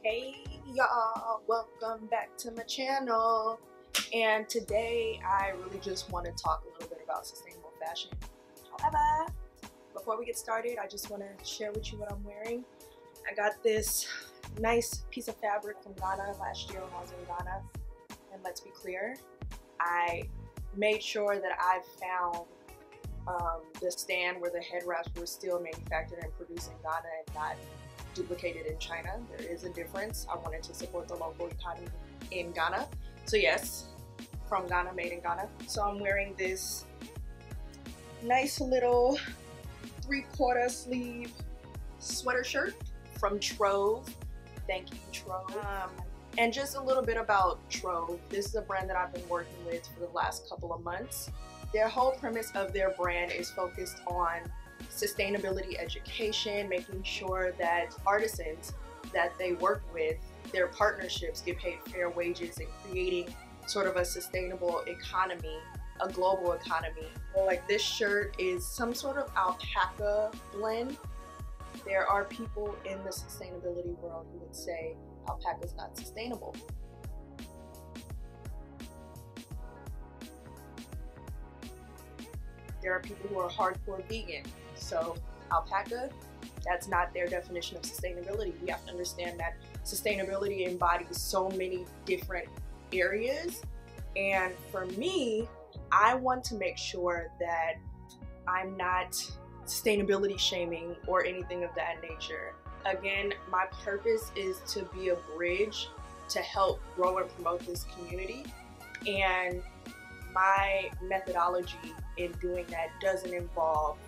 Hey y'all, welcome back to my channel. And today I really just want to talk a little bit about sustainable fashion. However, before we get started, I just want to share with you what I'm wearing. I got this nice piece of fabric from Ghana last year when I was in Ghana. And let's be clear, I made sure that I found the stand where the head wraps were still manufactured and produced in Ghana and not duplicated in China. There is a difference. I wanted to support the local economy in Ghana. So yes, from Ghana, made in Ghana. So I'm wearing this nice little 3/4 sleeve sweater shirt from Trove. Thank you, Trove. And just a little bit about Trove. This is a brand that I've been working with for the last couple of months. Their whole premise of their brand is focused on sustainability education, making sure that artisans that they work with, their partnerships, get paid fair wages, and creating sort of a sustainable economy, a global economy. Well, like this shirt is some sort of alpaca blend. There are people in the sustainability world who would say alpaca is not sustainable. There are people who are hardcore vegan. So alpaca, that's not their definition of sustainability. We have to understand that sustainability embodies so many different areas. And for me, I want to make sure that I'm not sustainability shaming or anything of that nature. Again, my purpose is to be a bridge to help grow and promote this community. And my methodology in doing that doesn't involve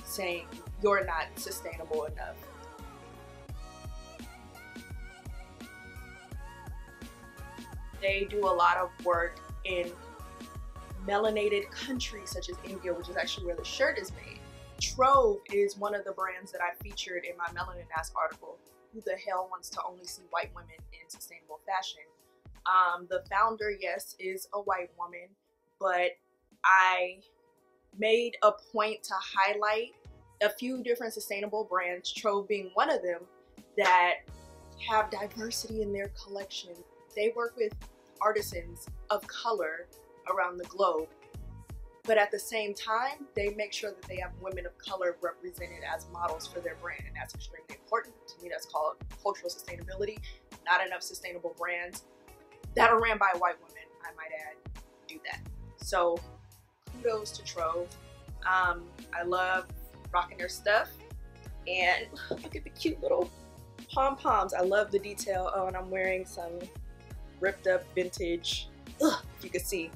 saying you're not sustainable enough. They do a lot of work in melanated countries such as India, which is actually where the shirt is made. Trove is one of the brands that I featured in my MelaninASS article, Who the Hell Wants to Only See White Women in Sustainable Fashion? The founder, yes, is a white woman, but I made a point to highlight a few different sustainable brands, Trove being one of them, that have diversity in their collection. They work with artisans of color around the globe, but at the same time, they make sure that they have women of color represented as models for their brand, and that's extremely important. To me, that's called cultural sustainability. Not enough sustainable brands that are ran by white women, I might add, do that. So kudos to Trove. I love rocking their stuff, and look at the cute little pom-poms. I love the detail. Oh, and I'm wearing some ripped up vintage, if you can see,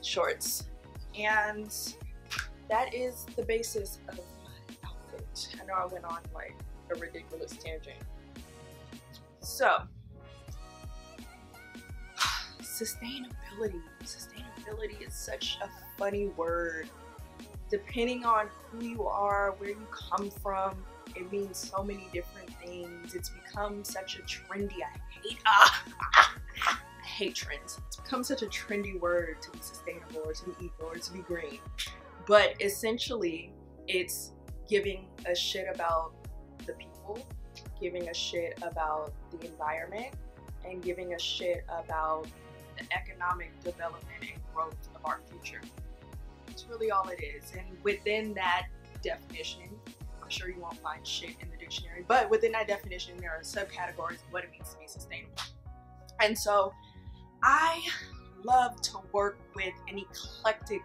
shorts. And that is the basis of my outfit. I know I went on like a ridiculous tangent. So, sustainability. Sustainability is such a funny word. Depending on who you are, where you come from, it means so many different things. It's become such a trendy, I hate trends. It's become such a trendy word to be sustainable or to be eco or to be green. But essentially, it's giving a shit about the people, giving a shit about the environment, and giving a shit about the economic development and growth of our future. It's really all it is. And within that definition, I'm sure you won't find shit in the dictionary, but within that definition, there are subcategories of what it means to be sustainable. And so I love to work with an eclectic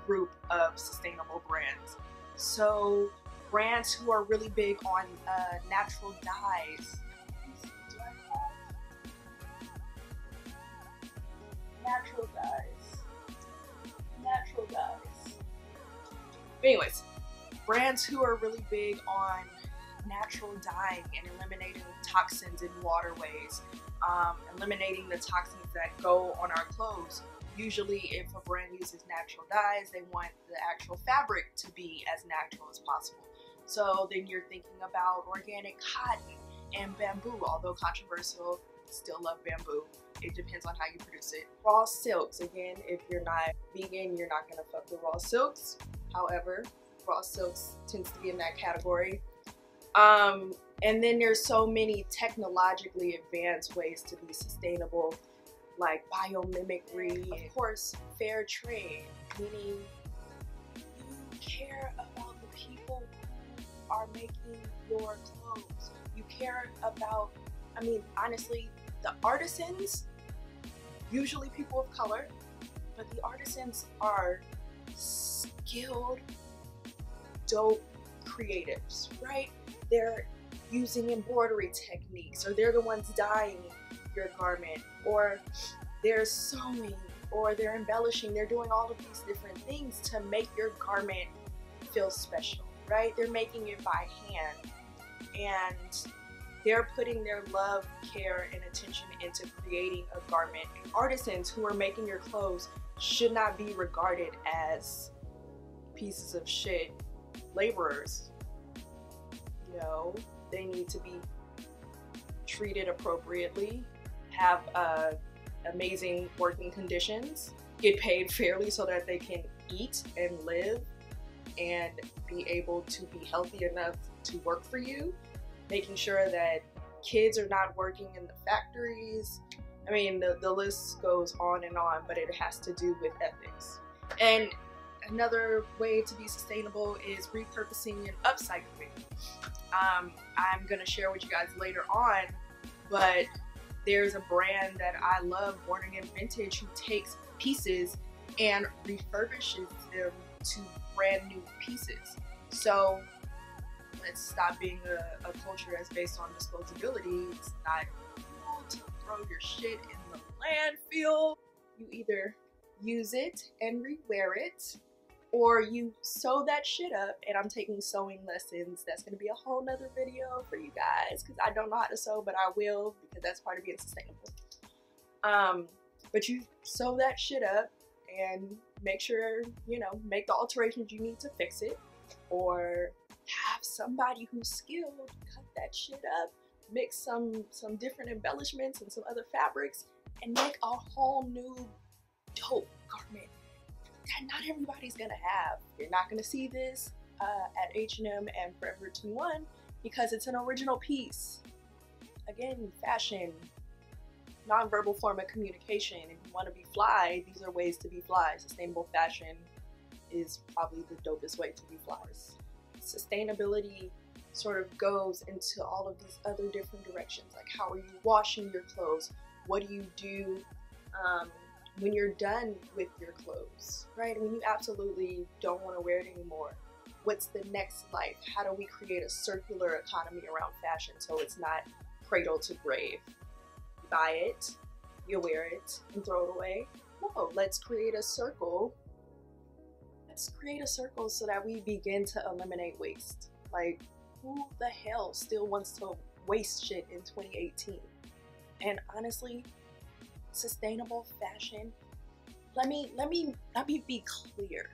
group of sustainable brands. So brands who are really big on natural dyes. Natural dyes. But anyways, brands who are really big on natural dyeing and eliminating toxins in waterways, eliminating the toxins that go on our clothes. Usually if a brand uses natural dyes, they want the actual fabric to be as natural as possible. So then you're thinking about organic cotton and bamboo, although controversial, still love bamboo. It depends on how you produce it. Raw silks, again, if you're not vegan, you're not gonna fuck with raw silks. However, raw silks tends to be in that category. And then there's so many technologically advanced ways to be sustainable, like biomimicry, of course, fair trade, meaning you care about the people who are making your clothes. You care about, I mean, honestly, the artisans, usually people of color, but the artisans are skilled, dope creatives, right? They're using embroidery techniques, or they're the ones dyeing your garment, or they're sewing, or they're embellishing. They're doing all of these different things to make your garment feel special, right? They're making it by hand, and they're putting their love, care, and attention into creating a garment. And artisans who are making your clothes should not be regarded as pieces of shit laborers. You know, they need to be treated appropriately, have amazing working conditions, get paid fairly so that they can eat and live and be able to be healthy enough to work for you, making sure that kids are not working in the factories. I mean, the list goes on and on, but it has to do with ethics. And another way to be sustainable is repurposing and upcycling. I'm gonna share with you guys later on, but there's a brand that I love, Born Again Vintage, who takes pieces and refurbishes them to brand new pieces. So let's stop being a culture that's based on disposability. It's not cool to throw your shit in the landfill. You either use it and rewear it, or you sew that shit up. And I'm taking sewing lessons. That's gonna be a whole nother video for you guys, because I don't know how to sew, but I will, because that's part of being sustainable. But you sew that shit up and make sure, you know, make the alterations you need to fix it, or have somebody who's skilled cut that shit up, mix some different embellishments and some other fabrics, and make a whole new dope garment that not everybody's gonna have. You're not gonna see this at H&M and Forever 21 because it's an original piece. Again, fashion, non-verbal form of communication. If you want to be fly, these are ways to be fly. Sustainable fashion is probably the dopest way to be fly. Sustainability sort of goes into all of these other different directions, like how are you washing your clothes? What do you do when you're done with your clothes, right? When you absolutely don't want to wear it anymore. What's the next life? How do we create a circular economy around fashion so it's not cradle to grave? You buy it, you wear it, and throw it away. No, let's create a circle. Let's create a circle so that we begin to eliminate waste. Like, who the hell still wants to waste shit in 2018? And honestly, sustainable fashion, let me be clear.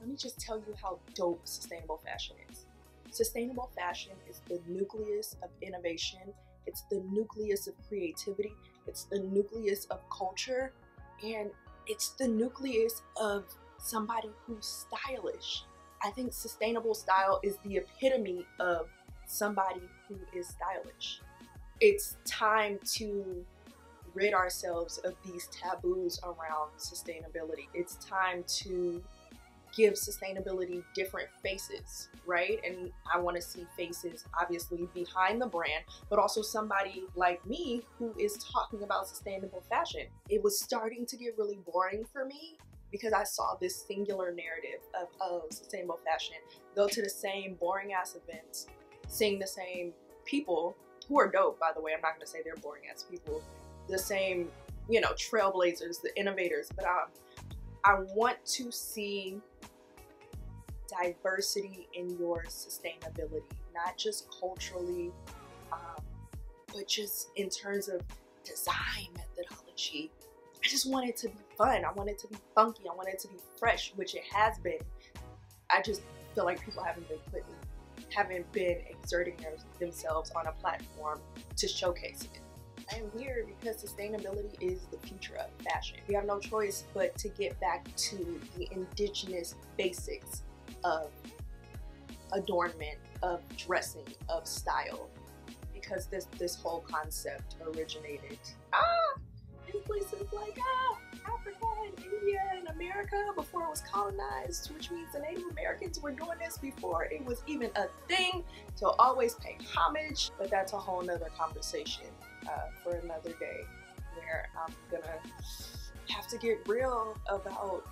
Let me just tell you how dope sustainable fashion is. Sustainable fashion is the nucleus of innovation. It's the nucleus of creativity. It's the nucleus of culture. And it's the nucleus of somebody who's stylish. I think sustainable style is the epitome of somebody who is stylish. It's time to rid ourselves of these taboos around sustainability. It's time to give sustainability different faces, right? And I want to see faces obviously behind the brand, but also somebody like me who is talking about sustainable fashion. It was starting to get really boring for me because I saw this singular narrative of sustainable fashion. Go to the same boring ass events, seeing the same people who are dope, by the way. I'm not gonna say they're boring ass people. The same, you know, trailblazers, the innovators, but I want to see diversity in your sustainability, not just culturally, but just in terms of design methodology. I just want it to be fun. I want it to be funky. I want it to be fresh, which it has been. I just feel like people haven't been exerting themselves on a platform to showcase it. I am here because sustainability is the future of fashion. We have no choice but to get back to the indigenous basics of adornment of dressing, of style, because this whole concept originated in places like Africa and India and America before it was colonized, which means the Native Americans were doing this before it was even a thing. So always pay homage, but that's a whole nother conversation for another day, where I'm gonna have to get real about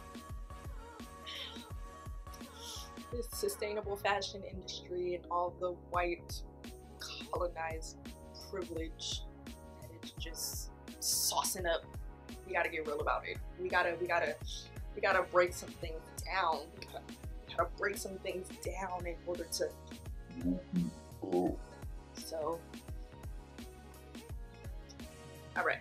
this sustainable fashion industry and all the white colonized privilege that it's just saucing up. We gotta get real about it. We gotta break some things down. We gotta break some things down in order to so all right.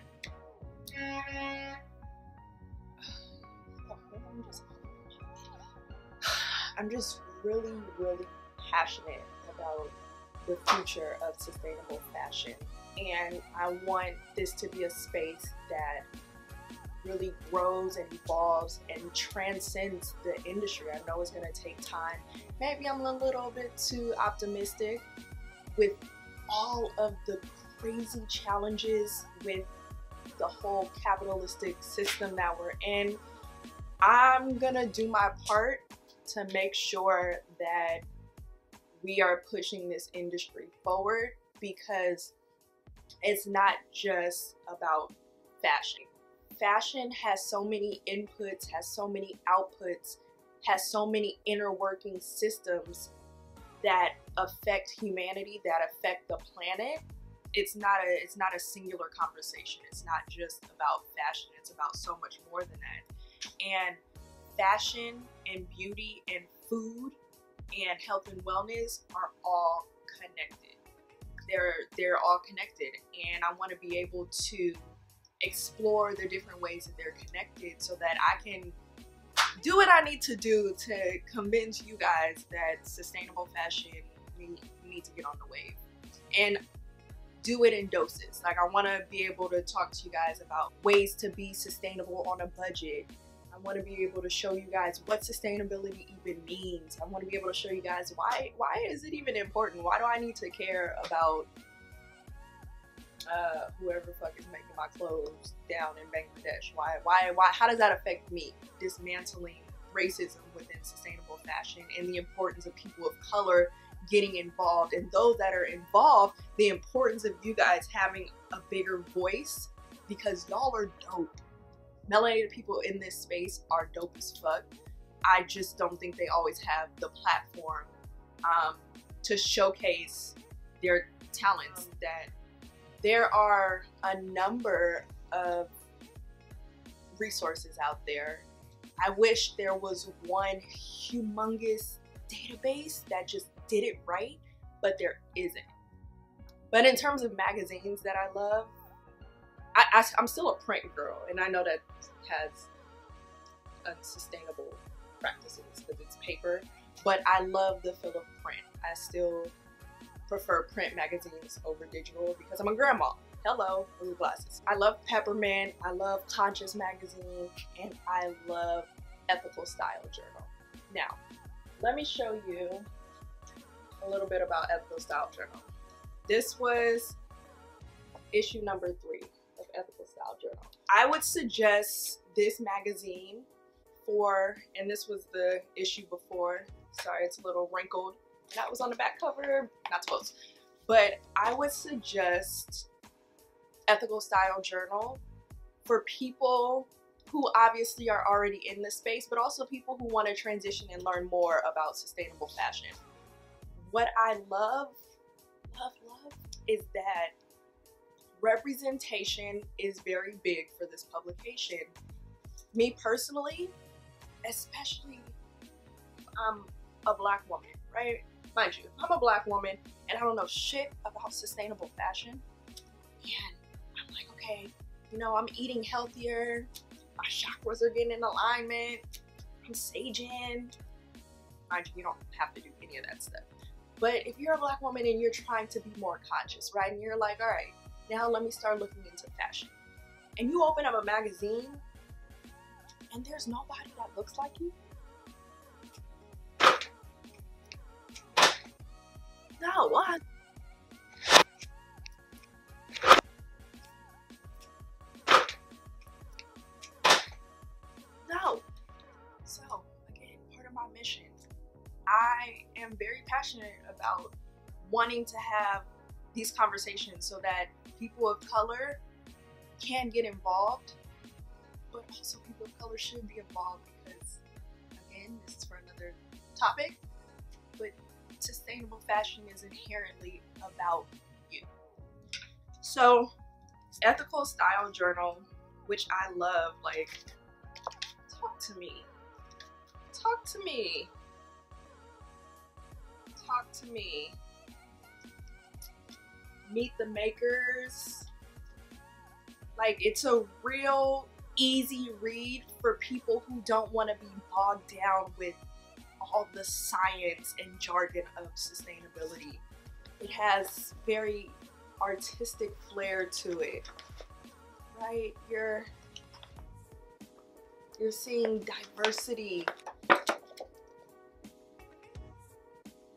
I'm just really passionate about the future of sustainable fashion, and I want this to be a space that really grows and evolves and transcends the industry. I know it's going to take time. Maybe I'm a little bit too optimistic with all of the crazy challenges with the whole capitalistic system that we're in. I'm gonna do my part to make sure that we are pushing this industry forward, because it's not just about fashion. Fashion has so many inputs, has so many outputs, has so many inner working systems that affect humanity, that affect the planet. It's not a singular conversation. It's not just about fashion. It's about so much more than that. And fashion and beauty and food and health and wellness are all connected. They're all connected, and I want to be able to explore the different ways that they're connected so that I can do what I need to do to convince you guys that sustainable fashion, we need to get on the wave, and do it in doses. Like, I want to be able to talk to you guys about ways to be sustainable on a budget. I want to be able to show you guys what sustainability even means. I want to be able to show you guys why is it even important? Why do I need to care about whoever the fuck is making my clothes down in Bangladesh? Why, how does that affect me? Dismantling racism within sustainable fashion and the importance of people of color getting involved, and those that are involved, the importance of you guys having a bigger voice, because y'all are dope. Melanated people in this space are dope as fuck. I just don't think they always have the platform to showcase their talents. That there are a number of resources out there. I wish there was one humongous database that just did it right, but there isn't. But in terms of magazines that I love, I'm still a print girl, and I know that has unsustainable practices because it's paper, but I love the feel of print. I still prefer print magazines over digital because I'm a grandma. Hello, with glasses. I love Peppermint, I love Conscious Magazine, and I love Ethical Style Journal. Now, let me show you a little bit about Ethical Style Journal. This was issue number 3 of Ethical Style Journal. I would suggest this magazine for, and this was the issue before, sorry it's a little wrinkled, that was on the back cover, not supposed, but I would suggest Ethical Style Journal for people who obviously are already in the space, but also people who want to transition and learn more about sustainable fashion. What I love is that representation is very big for this publication. Me personally, especially, I'm a black woman, right? Mind you, I'm a black woman and I don't know shit about sustainable fashion. And I'm like, okay, you know, I'm eating healthier, my chakras are getting in alignment, I'm saging. Mind you, you don't have to do any of that stuff. But if you're a black woman and you're trying to be more conscious, right? And you're like, all right, now let me start looking into fashion. And you open up a magazine and there's nobody that looks like you. I am very passionate about wanting to have these conversations so that people of color can get involved, but also people of color should be involved because, again, this is for another topic, but sustainable fashion is inherently about you. So, Ethical Style Journal, which I love, like, talk to me. Talk to me. Talk to me. Meet the makers. Like, it's a real easy read for people who don't want to be bogged down with all the science and jargon of sustainability. It has very artistic flair to it, right? You're seeing diversity.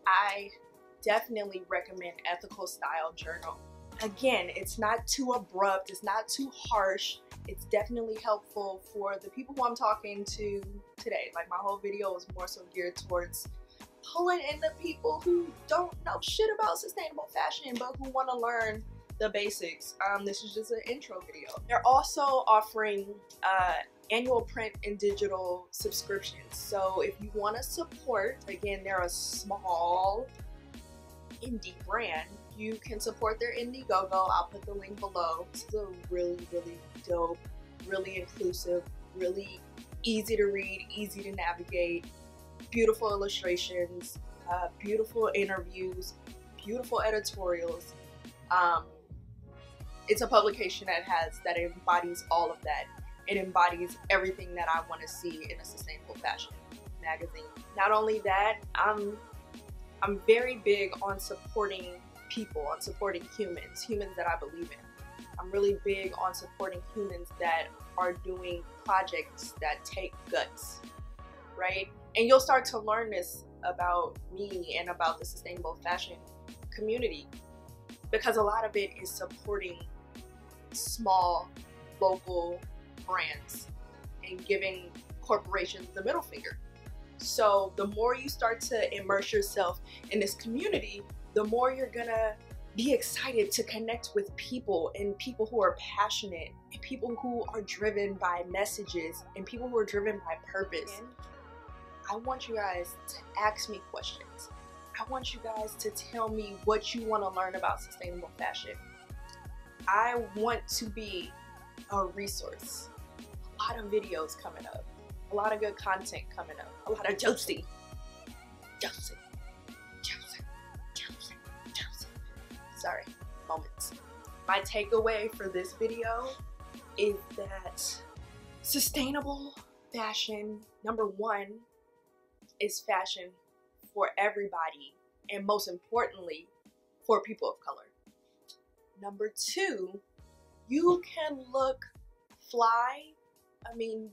I definitely recommend Ethical Style Journal. Again, it's not too abrupt, it's not too harsh. It's definitely helpful for the people who I'm talking to today. Like, my whole video is more so geared towards pulling in the people who don't know shit about sustainable fashion but who want to learn the basics. This is just an intro video. They're also offering annual print and digital subscriptions. So if you want to support, again, they're a small indie brand, you can support their Indiegogo. I'll put the link below. This is a really, really dope, really inclusive, really easy to read, easy to navigate, beautiful illustrations, beautiful interviews, beautiful editorials. It's a publication that embodies all of that. It embodies everything that I want to see in a sustainable fashion magazine. Not only that, I'm very big on supporting people, on supporting humans that I believe in. I'm really big on supporting humans that are doing projects that take guts, right? And you'll start to learn this about me and about the sustainable fashion community, because a lot of it is supporting small local brands and giving corporations the middle finger. So the more you start to immerse yourself in this community, the more you're gonna be excited to connect with people, and people who are passionate, and people who are driven by messages, and people who are driven by purpose. I want you guys to ask me questions. I want you guys to tell me what you want to learn about sustainable fashion. I want to be a resource. A lot of videos coming up. A lot of good content coming up. A lot of juicy. Sorry, moments. My takeaway for this video is that sustainable fashion, number one, is fashion for everybody, and most importantly, for people of color. Number two, you can look fly. I mean,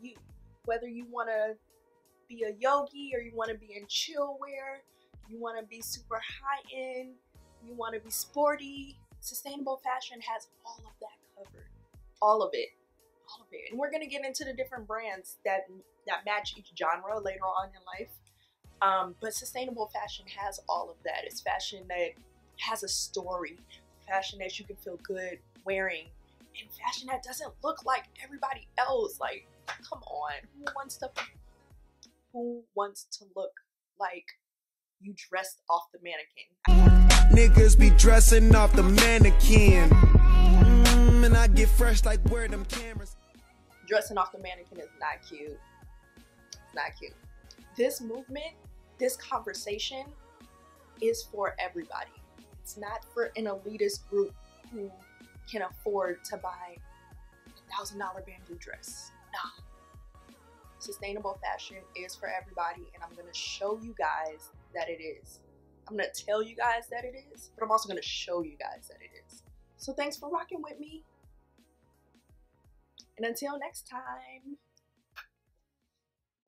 whether you want to be a yogi or you want to be in chill wear, you want to be super high end, you want to be sporty, sustainable fashion has all of that covered. All of it. All of it. And we're going to get into the different brands that match each genre later on in life. But sustainable fashion has all of that. It's fashion that has a story, fashion that you can feel good wearing, and fashion that doesn't look like everybody else. Like, come on, who wants to look like you dressed off the mannequin? Niggas be dressing off the mannequin, and I get fresh like where them cameras. Dressing off the mannequin is not cute. It's not cute. This movement, this conversation is for everybody. It's not for an elitist group who can afford to buy a $1,000 bamboo dress. No. Sustainable fashion is for everybody, and I'm going to show you guys that it is. I'm going to tell you guys that it is, but I'm also going to show you guys that it is. So thanks for rocking with me. And until next time.